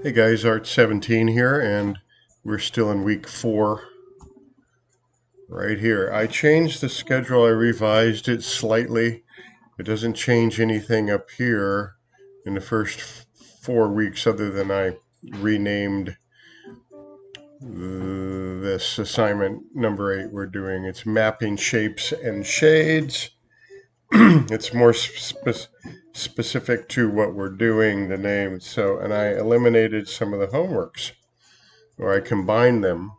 Hey guys, Art17 here, and we're still in week 4 right here. I changed the schedule, I revised it slightly. It doesn't change anything up here in the first 4 weeks other than I renamed this assignment number 8 we're doing. It's mapping shapes and shades. It's more specific to what we're doing, the name. And I eliminated some of the homeworks, or I combined them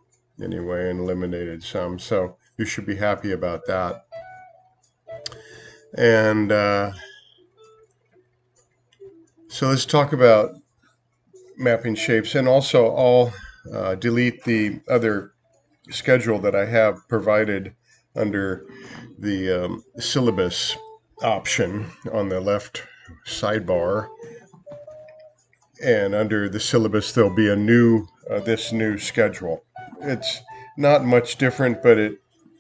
anyway and eliminated some. So you should be happy about that. And so let's talk about mapping shapes. And also I'll delete the other schedule that I have provided under the syllabus option on the left sidebar. And under the syllabus, there'll be a this new schedule. It's not much different, but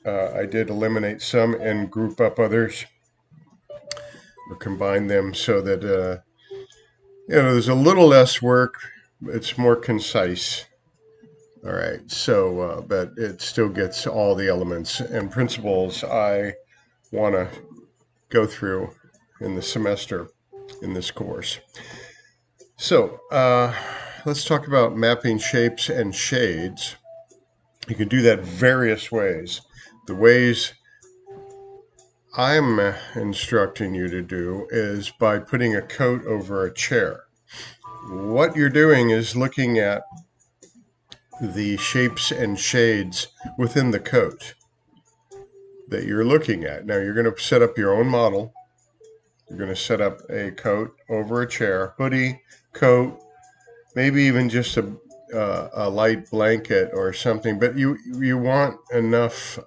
I did eliminate some and group up others or combine them so that there's a little less work. It's more concise. All right, so but it still gets all the elements and principles I want to go through in the semester in this course. So let's talk about mapping shapes and shades. You can do that various ways. The ways I'm instructing you to do is by putting a coat over a chair. What you're doing is looking at the shapes and shades within the coat that you're looking at. Now you're going to set up your own model. You're going to set up a coat over a chair, hoodie, coat, maybe even just a light blanket or something. But you want enough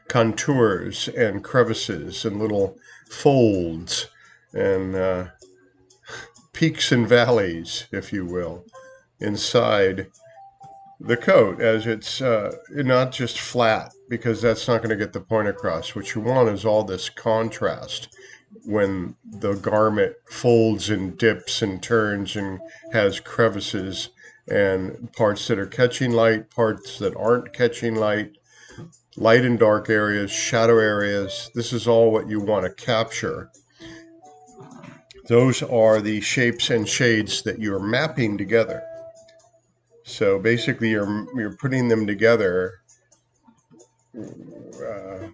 contours and crevices and little folds and peaks and valleys, if you will, inside the coat, as it's not just flat, because that's not going to get the point across. What you want is all this contrast when the garment folds and dips and turns and has crevices and parts that are catching light, parts that aren't catching light, light and dark areas, shadow areas. This is all what you want to capture. Those are the shapes and shades that you're mapping together. So basically you're putting them together,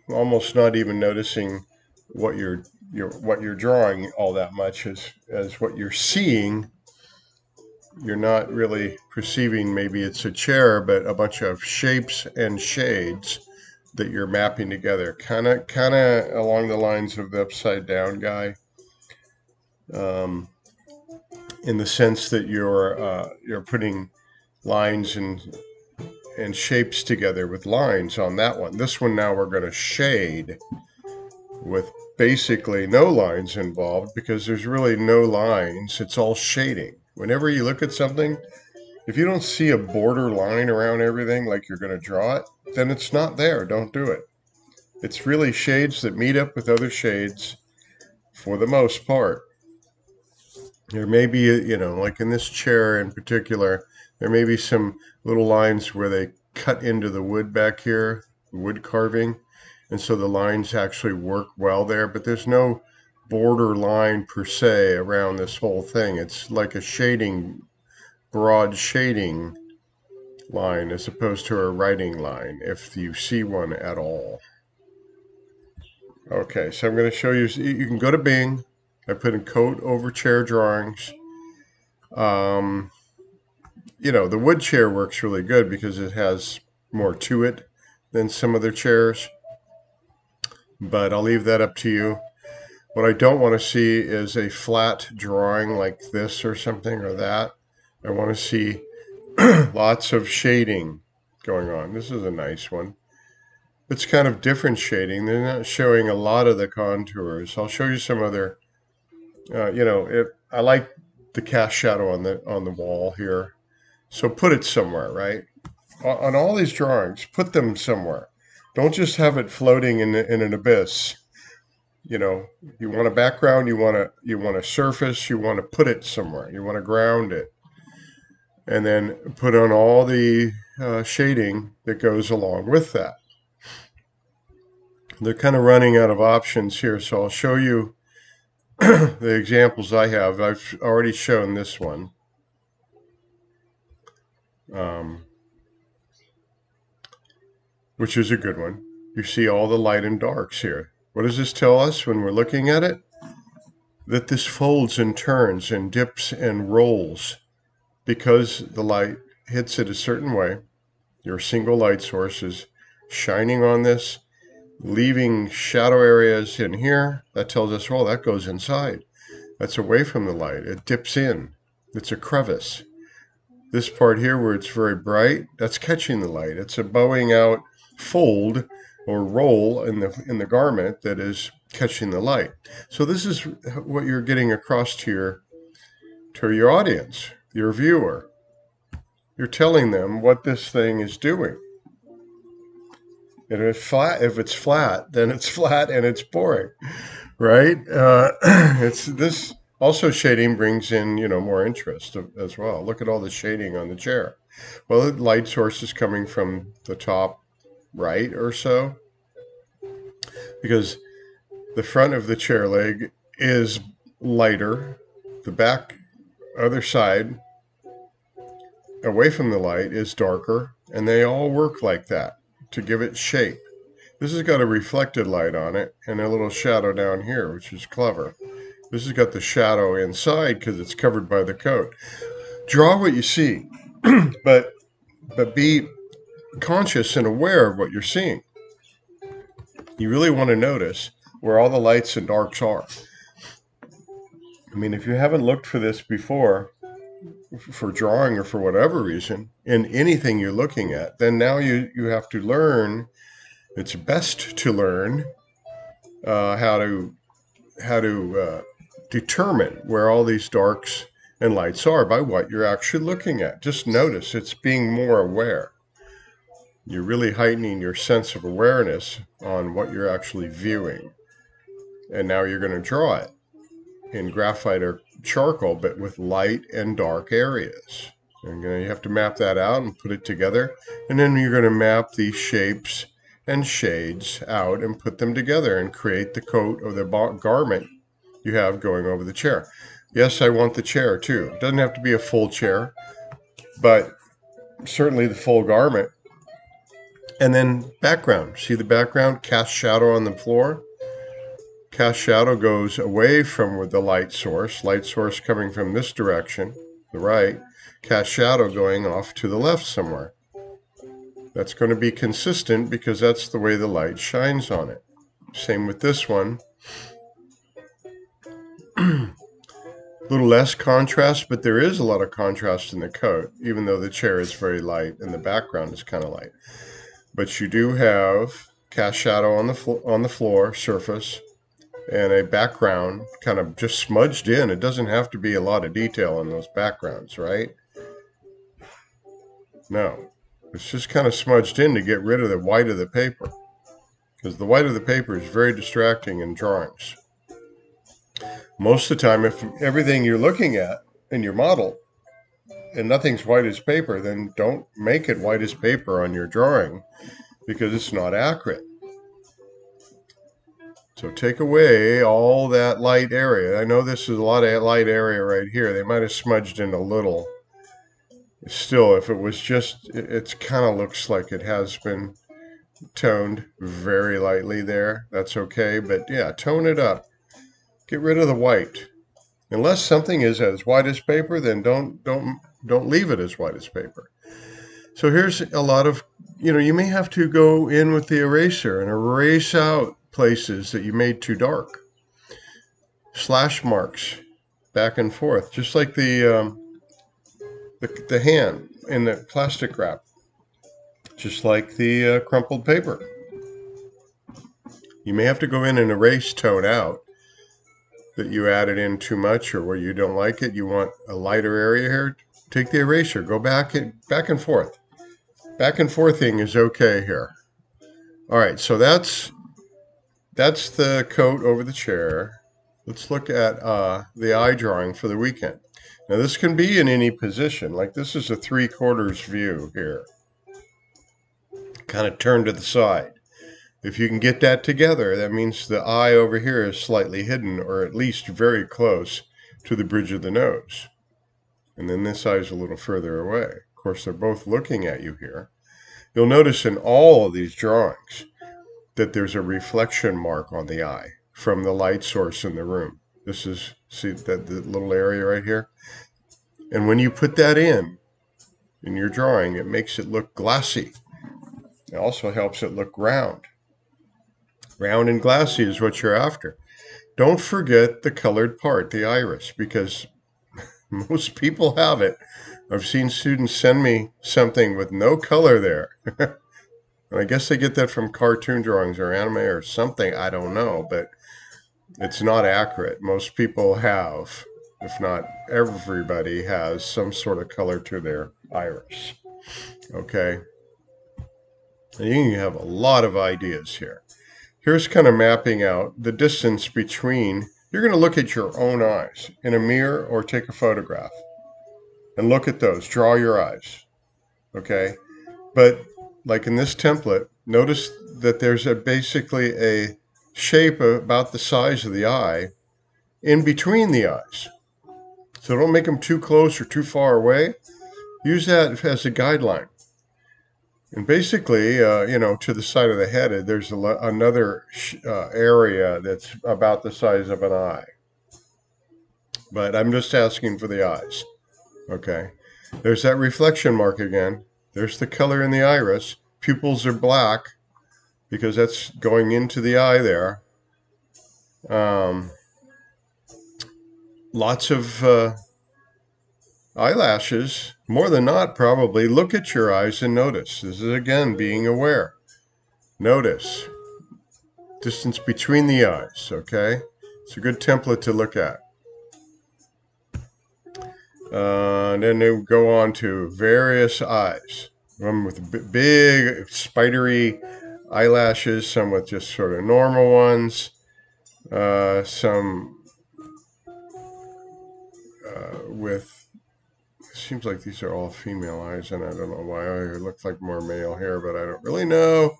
almost not even noticing what you're drawing all that much as what you're seeing. You're not really perceiving maybe it's a chair, but a bunch of shapes and shades that you're mapping together, kind of along the lines of the upside down guy, in the sense that you're putting lines and shapes together with lines on that one. This one now we're going to shade with basically no lines involved, because there's really no lines. It's all shading. Whenever you look at something, if you don't see a border line around everything like you're going to draw it, then it's not there. Don't do it. It's really shades that meet up with other shades for the most part. There may be, like in this chair in particular, there may be some little lines where they cut into the wood back here, wood carving, and so the lines actually work well there, but there's no border line per se around this whole thing. It's like a shading, broad shading line as opposed to a writing line, if you see one at all. Okay, so I'm going to show you. You can go to Bing. I put in coat over chair drawings. Um, the wood chair works really good because it has more to it than some other chairs, but I'll leave that up to you. What I don't want to see is a flat drawing like this or something or that. I want to see lots of shading going on. This is a nice one. It's kind of different shading. They're not showing a lot of the contours. I'll show you some other. I like the cast shadow on the wall here. So put it somewhere, right? On all these drawings, put them somewhere. Don't just have it floating in an abyss. You know, you want a background, you want a surface, you want to put it somewhere, you want to ground it, and then put on all the shading that goes along with that. They're kind of running out of options here, so I'll show you the examples I have. I've already shown this one. Which is a good one. You see all the light and darks here. What does this tell us when we're looking at it? That this folds and turns and dips and rolls because the light hits it a certain way. Your single light source is shining on this, leaving shadow areas in here. That tells us, well, that goes inside. That's away from the light. It dips in. It's a crevice. This part here where it's very bright, that's catching the light. It's a bowing out fold or roll in the garment that is catching the light. So this is what you're getting across to your audience, your viewer. You're telling them what this thing is doing. And if it's flat, then it's flat and it's boring, right? It's this. Also, shading brings in, more interest as well. Look at all the shading on the chair. Well, the light source is coming from the top right or so, because the front of the chair leg is lighter. The back, other side, away from the light, is darker, and they all work like that to give it shape. This has got a reflected light on it and a little shadow down here, which is clever. This has got the shadow inside because it's covered by the coat. Draw what you see, but be conscious and aware of what you're seeing. You really want to notice where all the lights and darks are. I mean, if you haven't looked for this before, for drawing or for whatever reason, in anything you're looking at, then now you have to learn. It's best to learn how to determine where all these darks and lights are by what you're actually looking at. Just notice it's being more aware. You're really heightening your sense of awareness on what you're actually viewing. And now you're going to draw it in graphite or charcoal, but with light and dark areas. And you have to map that out and put it together. And then you're going to map these shapes and shades out and put them together and create the coat or the garment you have going over the chair. Yes, I want the chair too. It doesn't have to be a full chair, but certainly the full garment. And then background. See the background? Cast shadow on the floor. Cast shadow goes away from the light source coming from this direction, the right. Cast shadow going off to the left somewhere. That's going to be consistent because that's the way the light shines on it. Same with this one. A little less contrast, but there is a lot of contrast in the coat, even though the chair is very light and the background is kind of light. But you do have cast shadow on the floor surface and a background kind of just smudged in. It doesn't have to be a lot of detail in those backgrounds, right? No, it's just kind of smudged in to get rid of the white of the paper, because the white of the paper is very distracting in drawings. Most of the time, if everything you're looking at in your model and nothing's white as paper, then don't make it white as paper on your drawing because it's not accurate. So take away all that light area. I know this is a lot of light area right here. They might have smudged in a little. Still, if it was just, it kind of looks like it has been toned very lightly there. That's okay, but yeah, tone it up. Get rid of the white. Unless something is as white as paper, then don't leave it as white as paper. So here's a lot of, you may have to go in with the eraser and erase out places that you made too dark. Slash marks back and forth, just like the hand in the plastic wrap, just like the crumpled paper. You may have to go in and erase tone out that you added in too much or where you don't like it. You want a lighter area here. Take the eraser, go back and forth. Back and forthing is okay here. All right, so that's that's the coat over the chair. Let's look at the eye drawing for the weekend. Now this can be in any position. Like this is a 3/4 view here, kind of turned to the side. If you can get that together, that means the eye over here is slightly hidden, or at least very close to the bridge of the nose. And then this eye is a little further away. Of course, they're both looking at you here. You'll notice in all of these drawings that there's a reflection mark on the eye from the light source in the room. This is, see that the little area right here? And when you put that in your drawing, it makes it look glassy. It also helps it look round. Round and glassy is what you're after. Don't forget the colored part, the iris, because most people have it. I've seen students send me something with no color there. And I guess they get that from cartoon drawings or anime or something. I don't know, but it's not accurate. Most people have, if not everybody has, some sort of color to their iris. Okay? And you can have a lot of ideas here. Here's kind of mapping out the distance between, you're going to look at your own eyes in a mirror or take a photograph and look at those. Draw your eyes. Okay? But like in this template, notice that there's basically a shape about the size of the eye in between the eyes. So don't make them too close or too far away. Use that as a guideline. And basically, to the side of the head, there's another area that's about the size of an eye. But I'm just asking for the eyes. Okay. There's that reflection mark again. There's the color in the iris. Pupils are black because that's going into the eye there. Lots of eyelashes, more than not probably. Look at your eyes and notice. This is again being aware. Notice distance between the eyes, okay? It's a good template to look at. And then they go on to various eyes. Some with big, spidery eyelashes, some with just sort of normal ones, some with, seems like these are all female eyes, and I don't know why. It looks like more male here, but I don't really know.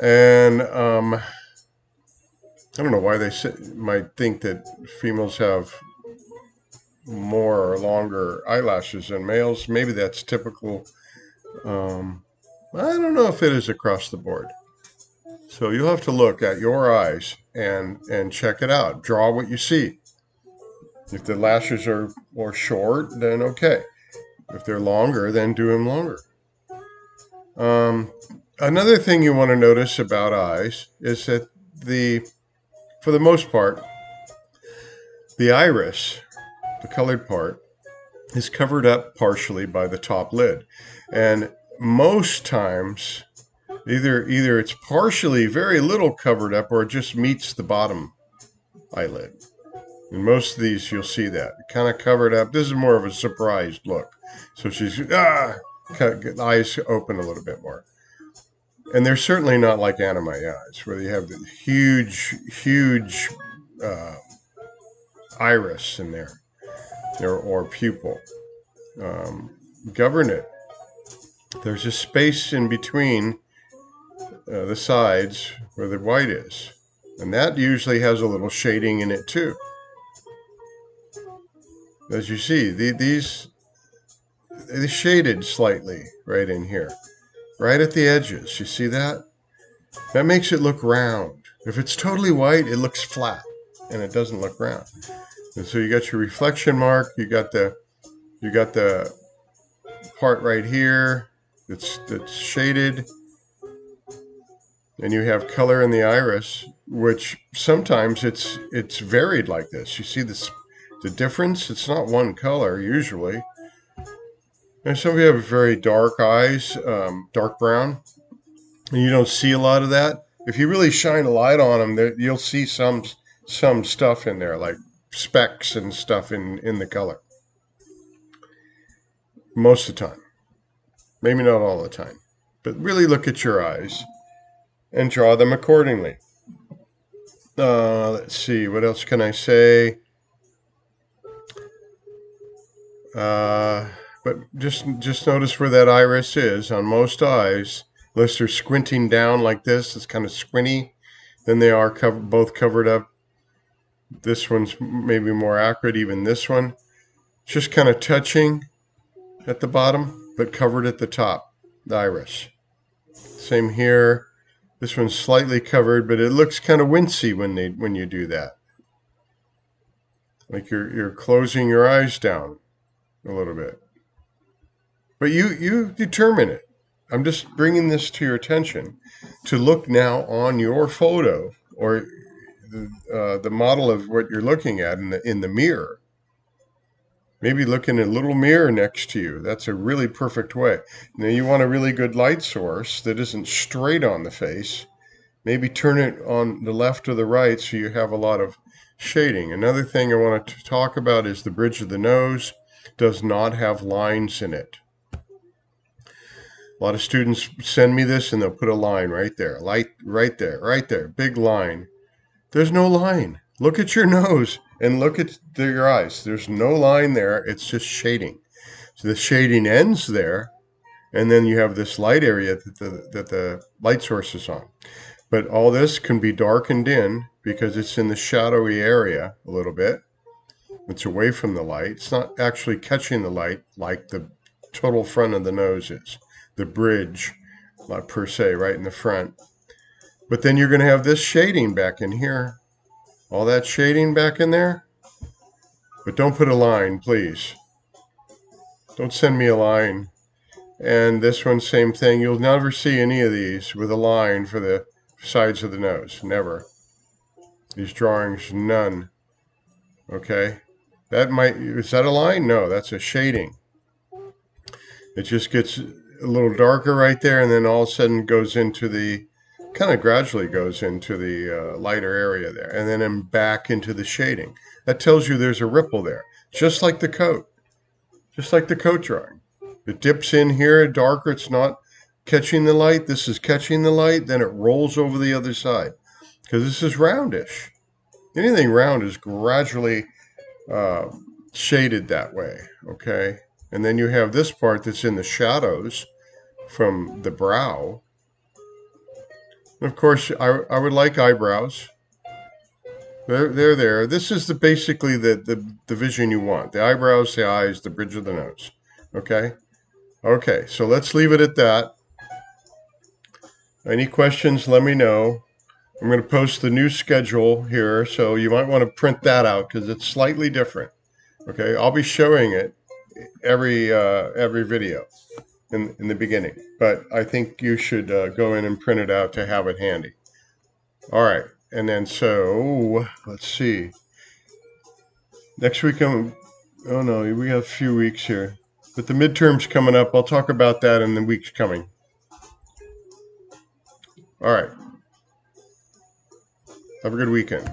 And I don't know why they might think that females have more or longer eyelashes than males. Maybe that's typical. I don't know if it is across the board. So you'll have to look at your eyes and check it out. Draw what you see. If the lashes are more short, then okay. If they're longer, then do them longer. Another thing you want to notice about eyes is that for the most part, the iris, the colored part, is covered up partially by the top lid. And most times, either it's partially very little covered up or it just meets the bottom eyelid. In most of these, you'll see that. Kind of covered up. This is more of a surprised look. So she's, eyes open a little bit more. And they're certainly not like anime eyes, where you have the huge iris in there, or pupil. Govern it. There's a space in between the sides where the white is. And that usually has a little shading in it too. As you see, these shaded slightly right in here. Right at the edges. You see that? That makes it look round. If it's totally white, it looks flat. And it doesn't look round. And so you got your reflection mark. You got the part right here that's shaded. And you have color in the iris, which sometimes it's varied like this. You see the difference? It's not one color usually. And some of you have very dark eyes, dark brown, and you don't see a lot of that. If you really shine a light on them, you'll see some stuff in there, like specks and stuff in the color. Most of the time. Maybe not all the time. But really look at your eyes and draw them accordingly. Let's see, what else can I say? But just notice where that iris is on most eyes. Unless they're squinting down like this, it's kind of squinty. Then they are both covered up. This one's maybe more accurate, even this one. Just kind of touching at the bottom, but covered at the top, the iris. Same here. This one's slightly covered, but it looks kind of wincy when you do that. Like you're closing your eyes down a little bit. But you determine it. I'm just bringing this to your attention to look now on your photo or the model of what you're looking at in the mirror. Maybe look in a little mirror next to you. That's a really perfect way. Now you want a really good light source that isn't straight on the face. Maybe turn it on the left or the right so you have a lot of shading. Another thing I want to talk about is the bridge of the nose does not have lines in it. A lot of students send me this and they'll put a line right there, light right there, big line. There's no line. Look at your nose and look at your eyes. There's no line there. It's just shading. So the shading ends there, and then you have this light area that the light source is on. But all this can be darkened in because it's in the shadowy area a little bit. It's away from the light. It's not actually catching the light like the total front of the nose is. The bridge, not per se, right in the front. But then you're going to have this shading back in here. All that shading back in there. But don't put a line, please. Don't send me a line. And this one, same thing. You'll never see any of these with a line for the sides of the nose. Never. These drawings, none. Okay? Is that a line? No, that's a shading. It just gets a little darker right there, and then all of a sudden kind of gradually goes into the lighter area there, and then back into the shading. That tells you there's a ripple there, just like the coat drawing. It dips in here darker, it's not catching the light. This is catching the light, then it rolls over the other side, because this is roundish. Anything round is gradually shaded that way, okay? And then you have this part that's in the shadows from the brow. And of course, I would like eyebrows. They're there. This is basically the vision you want. The eyebrows, the eyes, the bridge of the nose. Okay? Okay, so let's leave it at that. Any questions, let me know. I'm going to post the new schedule here, so you might want to print that out because it's slightly different. Okay, I'll be showing it every video in the beginning, but I think you should go in and print it out to have it handy. All right, and then so let's see. Next week oh no, we have a few weeks here, but the midterm's coming up. I'll talk about that in the weeks coming. All right. Have a good weekend.